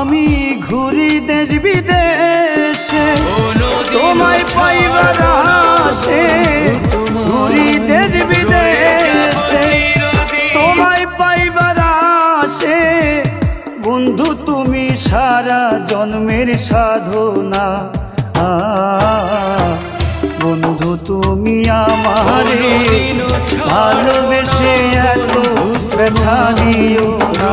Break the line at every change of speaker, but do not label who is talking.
আমি ঘুরি দেশ বিদেশে তোমায় পাইবার আশে, ঘুরি দেশ বিদেশে তোমায় পাইবার আশে। বন্ধু তুমি সারা জন্মের সাধনা, বন্ধু তুমি আমারে ভালোবেসে এত ব্যথা দিও না।